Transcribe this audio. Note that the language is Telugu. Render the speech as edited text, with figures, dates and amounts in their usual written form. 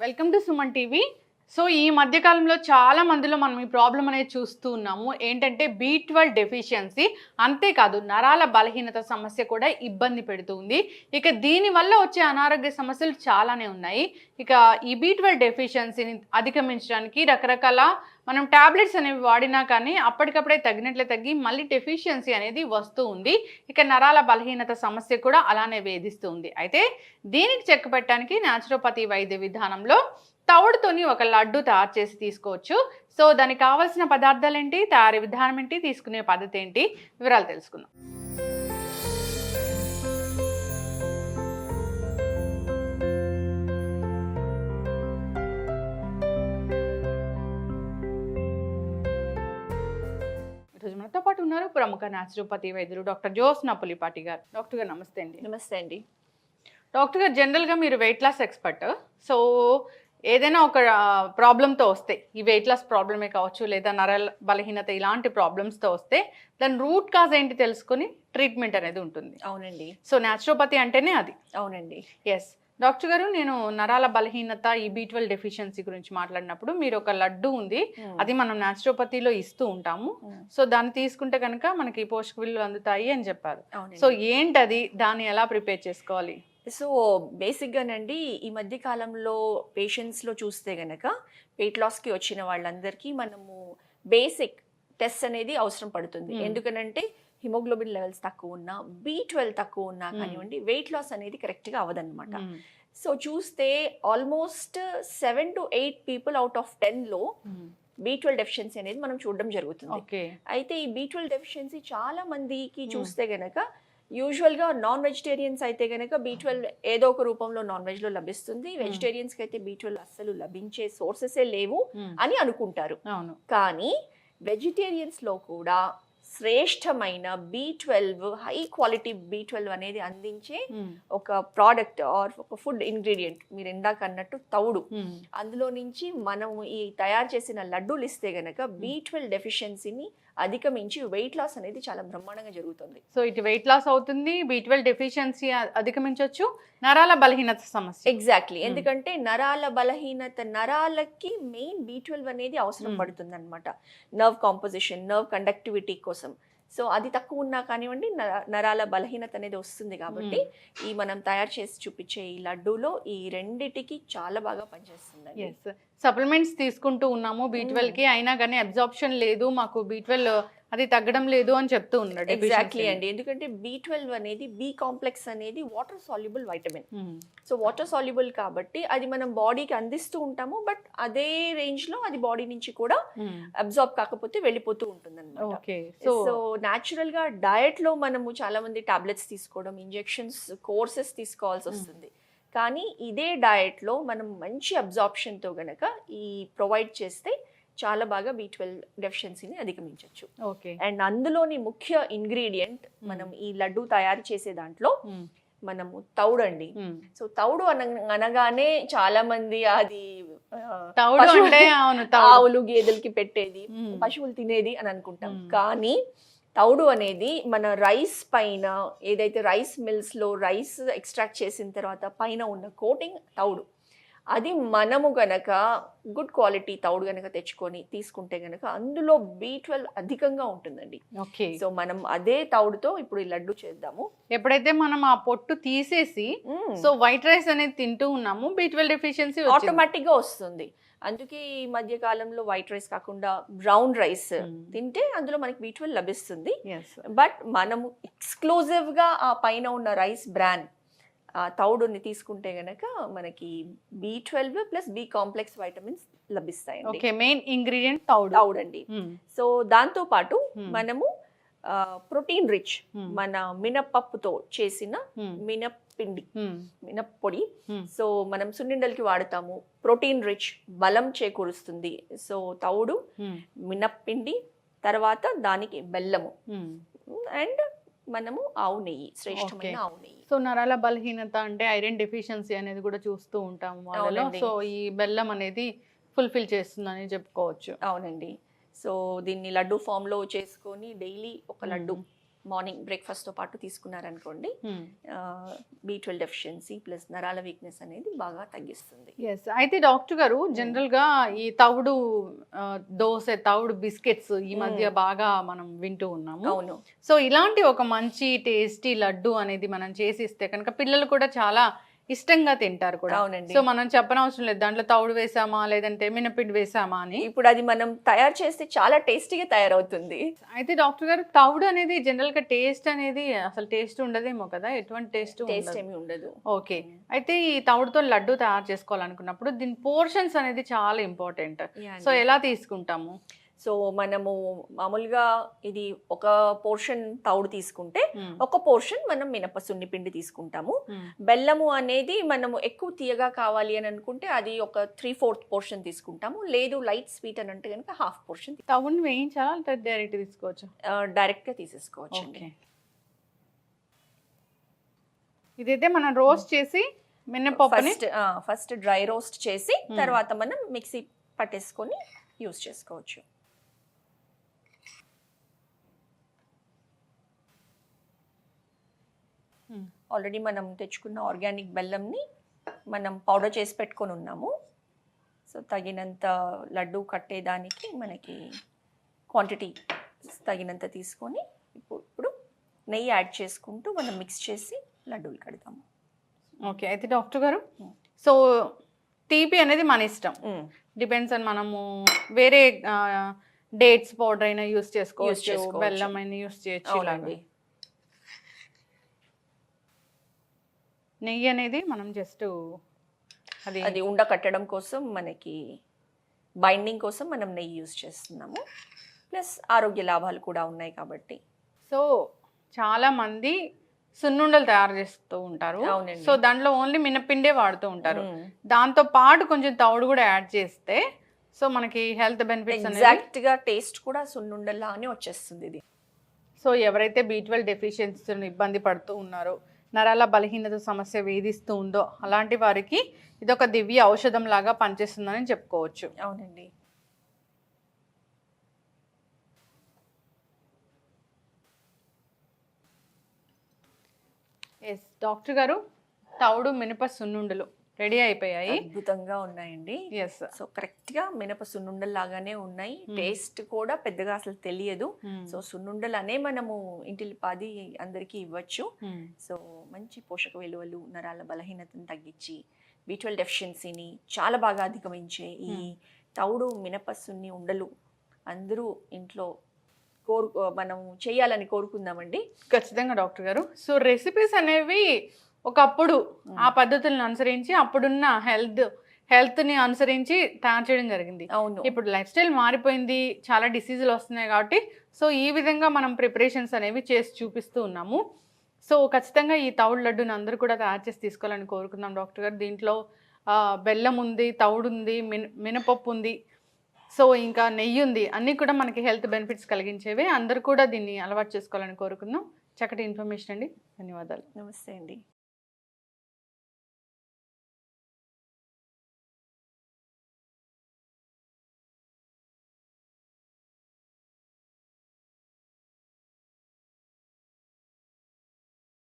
Welcome to Suman TV. So ఈ మధ్య కాలంలో చాలా మందిలో మనం ఈ ప్రాబ్లం అనేది చూస్తూ ఉన్నాము. ఏంటంటే B12 డెఫిషియన్సీ, అంతేకాదు నరాల బలహీనత సమస్య కూడా ఇబ్బంది పెడుతుంది. ఇక దీనివల్ల వచ్చే అనారోగ్య సమస్యలు చాలానే ఉన్నాయి. ఇక ఈ B12 డెఫిషియన్సీని అధిగమించడానికి రకరకాల మనం టాబ్లెట్స్ అనేవి వాడినా కానీ అప్పటికప్పుడే తగ్గినట్లే తగ్గి మళ్ళీ డెఫిషియన్సీ అనేది వస్తూ ఉంది. ఇక నరాల బలహీనత సమస్య కూడా అలానే వేధిస్తూ ఉంది. అయితే దీనికి చెక్ పెట్టడానికి న్యాచురోపతి వైద్య విధానంలో తవుడుతోని ఒక లడ్డు తయారు చేసి తీసుకోవచ్చు. సో దానికి కావాల్సిన పదార్థాలు ఏంటి, తయారీ విధానం ఏంటి, తీసుకునే పద్ధతి ఏంటి, వివరాలు తెలుసుకుందాం. ఈరోజు మనతో పాటు ఉన్నారు ప్రముఖ న్యాచురోపతి వైద్యులు డాక్టర్ జ్యోత్స్న పులిపాటి గారు. డాక్టర్ గారు నమస్తే అండి. నమస్తే అండి. డాక్టర్ గారు, జనరల్గా మీరు వెయిట్ లాస్ ఎక్స్పర్ట్. సో ఏదైనా ఒక ప్రాబ్లంతో వస్తే, ఈ వెయిట్ లాస్ ప్రాబ్లమే కావచ్చు లేదా నరాల బలహీనత ఇలాంటి ప్రాబ్లమ్స్తో వస్తే దాని రూట్ కాజ్ ఏంటి తెలుసుకొని ట్రీట్మెంట్ అనేది ఉంటుంది. అవునండి. సో న్యాచురోపతి అంటేనే అది. అవునండి. ఎస్ డాక్టర్ గారు, నేను నరాల బలహీనత ఈ B12 డెఫిషియన్సీ గురించి మాట్లాడినప్పుడు మీరు ఒక లడ్డు ఉంది, అది మనం న్యాచురోపతిలో ఇస్తూ ఉంటాము. సో దాన్ని తీసుకుంటే కనుక మనకి పోషక విలువలు అందుతాయి అని చెప్పారు. సో ఏంటది, దాన్ని ఎలా ప్రిపేర్ చేసుకోవాలి? సో బేసిక్గానండి, ఈ మధ్య కాలంలో పేషెంట్స్లో చూస్తే గనక వెయిట్ లాస్కి వచ్చిన వాళ్ళందరికీ మనము బేసిక్ టెస్ట్ అనేది అవసరం పడుతుంది. ఎందుకనంటే హిమోగ్లోబిన్ లెవెల్స్ తక్కువ ఉన్నా, B12 తక్కువ ఉన్నా కానివ్వండి, వెయిట్ లాస్ అనేది కరెక్ట్గా అవ్వదన్నమాట. సో చూస్తే almost 7 to 8 people out of 10లో B12 డెఫిషియన్సీ అనేది మనం చూడడం జరుగుతుంది. అయితే ఈ B12 డెఫిషియన్సీ చాలా మందికి చూస్తే గనక యూజువల్గా నాన్ వెజిటేరియన్స్ అయితే కనుక B12 ఏదో ఒక రూపంలో నాన్ వెజ్లో లభిస్తుంది. వెజిటేరియన్స్కి అయితే B12 అస్సలు లభించే సోర్సెసే లేవు అని అనుకుంటారు. కానీ వెజిటేరియన్స్లో కూడా శ్రేష్టమైన B12, హై క్వాలిటీ B12 అనేది అందించే ఒక ప్రోడక్ట్ ఆర్ ఒక ఫుడ్ ఇంగ్రీడియంట్, మీరు ఇందాక అన్నట్టు తౌడు, అందులో నుంచి మనం ఈ తయారు చేసిన లడ్డూలు ఇస్తే గనక B12 డెఫిషియన్సీని అధిగమించి వెయిట్ లాస్ అనేది చాలా బ్రహ్మాండంగా జరుగుతుంది. సో ఇటు వెయిట్ లాస్ అవుతుంది, B12 డెఫిషియన్సీ అధిగమించవచ్చు, నరాల బలహీనత సమస్య. ఎగ్జాక్ట్లీ. ఎందుకంటే నరాల బలహీనత, నరాలకి మెయిన్ B12 అనేది అవసరం పడుతుంది అనమాట, నర్వ్ కాంపోజిషన్, నర్వ్ కండక్టివిటీ కోసం. సో అది తక్కువ ఉన్నా కానివ్వండి నరాల బలహీనత అనేది వస్తుంది. కాబట్టి ఈ మనం తయారు చేసి చూపించే ఈ లడ్డూలో ఈ రెండిటికి చాలా బాగా పనిచేస్తుంది. సప్లిమెంట్స్ తీసుకుంటూ ఉన్నాము B12కి, అయినా కానీ అబ్జార్ప్షన్ లేదు, మాకు B12 అది తగ్గడం లేదు అని చెప్తూ ఉన్నాడు. ఎగ్జాక్ట్లీ అండి. ఎందుకంటే B12 అనేది, B కాంప్లెక్స్ అనేది water soluble vitamin. So water soluble కాబట్టి అది మనం బాడీకి అందిస్తూ ఉంటాము, బట్ అదే రేంజ్ లో అది బాడీ నుంచి కూడా అబ్జార్బ్ కాకపోతే వెళ్ళిపోతూ ఉంటుంది అనమాట. సో న్యాచురల్ గా డయట్ లో మనము చాలా మంది టాబ్లెట్స్ తీసుకోవడం, ఇంజెక్షన్స్, కోర్సెస్ తీసుకోవాల్సి వస్తుంది. కానీ ఇదే డయట్ లో మనం మంచి అబ్జార్ప్షన్తో గనక ఈ ప్రొవైడ్ చేస్తే చాలా బాగా B12 డెఫిషియన్సీని అధిగమించవచ్చు. అండ్ అందులోని ముఖ్య ఇంగ్రీడియంట్ మనం ఈ లడ్డు తయారు చేసే దాంట్లో మనము తౌడు అండి. సో తౌడు అనగానే చాలా మంది అది ఆవులు గేదెలకి పెట్టేది, పశువులు తినేది అని అనుకుంటాం. కానీ తౌడు అనేది మన రైస్ పైన, ఏదైతే రైస్ మిల్స్లో రైస్ ఎక్స్ట్రాక్ట్ చేసిన తర్వాత పైన ఉన్న కోటింగ్ తౌడు, అది మనము గనక గుడ్ క్వాలిటీ తౌడు గనక తెచ్చుకొని తీసుకుంటే గనక అందులో B12 అధికంగా ఉంటుందండి. సో మనం అదే తౌడుతో ఇప్పుడు ఈ లడ్డు చేద్దాము. ఎప్పుడైతే మనం ఆ పొట్టు తీసేసి సో వైట్ రైస్ అనేది తింటూ ఉన్నాము, B12 డెఫిషియన్సీ ఆటోమేటిక్ గా వస్తుంది. అందుకే ఈ మధ్య కాలంలో వైట్ రైస్ కాకుండా బ్రౌన్ రైస్ తింటే అందులో మనకి B12 లభిస్తుంది. బట్ మనము ఎక్స్క్లూజివ్ గా ఆ పైన ఉన్న రైస్ బ్రాన్ తౌడుని తీసుకుంటే గనక మనకి B12 plus B complex vitamins లభిస్తాయండి. మెయిన్ ఇంగ్రీడియంట్ తౌడు అండి. సో దాంతో పాటు మనము ప్రోటీన్ రిచ్ మన మినపప్పుతో చేసిన మినప్పిండి, మినప్పొడి, సో మనం సున్నిండలకి వాడతాము. ప్రోటీన్ రిచ్, బలం చేకూరుస్తుంది. సో తౌడు, మినప్పిండి, తర్వాత దానికి బెల్లము అండ్ మనము ఆవు నెయ్యి, శ్రేష్టమైన ఆవు నెయ్యి. సో నరాల బలహీనత అంటే ఐరన్ డెఫిషియన్సీ అనేది కూడా చూస్తూ ఉంటాము వాళ్ళలో. సో ఈ బెల్లం అనేది ఫుల్ఫిల్ చేస్తుందని చెప్పుకోవచ్చు. అవునండి. సో దీన్ని లడ్డు ఫామ్లో చేసుకొని డైలీ ఒక లడ్డు మార్నింగ్ బ్రేక్ఫాస్ట్తో పాటు తీసుకున్నారనుకోండి B12 డెఫిషియన్సీ ప్లస్ నరాల వీక్నెస్ అనేది బాగా తగ్గిస్తుంది. ఎస్. అయితే డాక్టర్ గారు జనరల్గా ఈ తవుడు దోస, తవుడు బిస్కెట్స్ ఈ మధ్య బాగా మనం వింటూ ఉన్నాము. అవును. సో ఇలాంటి ఒక మంచి టేస్టీ లడ్డు అనేది మనం చేసి ఇస్తే కనుక పిల్లలు కూడా చాలా ఇష్టంగా తింటారు కూడా. అవునండి. సో మనం చెప్పనవసరం లేదు దాంట్లో తవుడు వేసామా లేదంటే మినపిండి వేసామా అని. ఇప్పుడు అది మనం తయారు చేస్తే చాలా టేస్టీగా తయారవుతుంది. అయితే డాక్టర్ గారు తవుడు అనేది జనరల్ గా టేస్ట్ అనేది అసలు టేస్ట్ ఉండదేమో కదా, ఎటువంటి టేస్ట్ ఏమీ ఉండదు. ఓకే. అయితే ఈ తవుడుతో లడ్డు తయారు చేసుకోవాలనుకున్నప్పుడు దీని పోర్షన్స్ అనేది చాలా ఇంపార్టెంట్. సో ఎలా తీసుకుంటాము? సో మనము మామూలుగా ఇది ఒక పోర్షన్ తౌడు తీసుకుంటే ఒక పోర్షన్ మనం మినప సున్నిపిండి తీసుకుంటాము. బెల్లము అనేది మనము ఎక్కువ తీయగా కావాలి అని అనుకుంటే అది ఒక 3/4 పోర్షన్ తీసుకుంటాము. లేదు లైట్ స్వీట్ అని అంటే కనుక హాఫ్ పోర్షన్. తవుడుని వేయించాలా అంటే డైరెక్ట్ తీసుకోవచ్చు? డైరెక్ట్ గా తీసేసుకోవచ్చు అండి. ఇదైతే మనం రోస్ట్ చేసి మినపప్పుని ఫస్ట్ డ్రై రోస్ట్ చేసి తర్వాత మనం మిక్సీ పట్టేసుకొని యూస్ చేసుకోవచ్చు. ఆల్రెడీ మనం తెచ్చుకున్న ఆర్గానిక్ బెల్లంని మనం పౌడర్ చేసి పెట్టుకొని ఉన్నాము. సో తగినంత లడ్డు కట్టేదానికి మనకి క్వాంటిటీ తగినంత తీసుకొని ఇప్పుడు నెయ్యి యాడ్ చేసుకుంటూ మనం మిక్స్ చేసి లడ్డూలు కడతాము. ఓకే. అయితే డాక్టర్ గారు సో తీపి అనేది మన ఇష్టం, డిపెండ్స్ అని మనము వేరే డేట్స్ పౌడర్ అయినా యూస్ చేసుకోవచ్చు, బెల్లం అయినా యూస్ చేయొచ్చు. నెయ్యి అనేది మనం జస్ట్ అది ఉండ కట్టడం కోసం మనకి బైండింగ్ కోసం మనం నెయ్యి యూస్ చేస్తున్నాము. ప్లస్ ఆరోగ్య లాభాలు కూడా ఉన్నాయి కాబట్టి. సో చాలా మంది సున్నుండలు తయారు చేస్తూ ఉంటారు. సో దాంట్లో ఓన్లీ మినపిండే వాడుతూ ఉంటారు. దాంతో పాటు కొంచెం తవుడు కూడా యాడ్ చేస్తే సో మనకి హెల్త్ బెనిఫిట్స్ ఎగ్జాక్ట్ గా టేస్ట్ కూడా సున్నుండలానే వచ్చేస్తుంది ఇది. సో ఎవరైతే B12 డెఫిషియన్సీతో ఇబ్బంది పడుతూ ఉన్నారో, నరాల బలహీనత సమస్య వేధిస్తూ ఉందో అలాంటి వారికి ఇదొక దివ్య ఔషధం లాగా పనిచేస్తుందని చెప్పుకోవచ్చు. అవునండి. ఎస్ డాక్టర్ గారు, తవుడు మినప సున్నుండలు రెడీ అయిపోయాయి. అద్భుతంగా ఉన్నాయండి. ఎస్. సో కరెక్ట్ గా మినప సున్నుండలు లాగానే ఉన్నాయి. టేస్ట్ కూడా పెద్దగా అసలు తెలియదు. సో సున్నుండలు అనే మనము ఇంటిల్లిపాది అందరికీ ఇవ్వచ్చు. సో మంచి పోషక విలువలు, నరాల బలహీనతను తగ్గించి B12 డెఫిషియన్సీని చాలా బాగా అధిగమించే ఈ తవుడు మినప సున్ని ఉండలు అందరూ ఇంట్లో మనం చేయాలని కోరుకుందామండి. ఖచ్చితంగా డాక్టర్ గారు. సో రెసిపీస్ అనేవి ఒకప్పుడు ఆ పద్ధతులను అనుసరించి అప్పుడున్న హెల్త్ని అనుసరించి తయారు చేయడం జరిగింది. అవును. ఇప్పుడు లైఫ్ స్టైల్ మారిపోయింది, చాలా డిసీజులు వస్తున్నాయి కాబట్టి సో ఈ విధంగా మనం ప్రిపరేషన్స్ అనేవి చేసి చూపిస్తూ ఉన్నాము. సో ఖచ్చితంగా ఈ తవుడు లడ్డుని అందరూ కూడా తయారు చేసి తీసుకోవాలని కోరుకుందాం డాక్టర్ గారు. దీంట్లో బెల్లం ఉంది, తవుడు ఉంది, మినపప్పు ఉంది, సో ఇంకా నెయ్యి ఉంది. అన్నీ కూడా మనకి హెల్త్ బెనిఫిట్స్ కలిగించేవి. అందరూ కూడా దీన్ని అలవాటు చేసుకోవాలని కోరుకుందాం. చక్కటి ఇన్ఫర్మేషన్ అండి. ధన్యవాదాలు. నమస్తే అండి.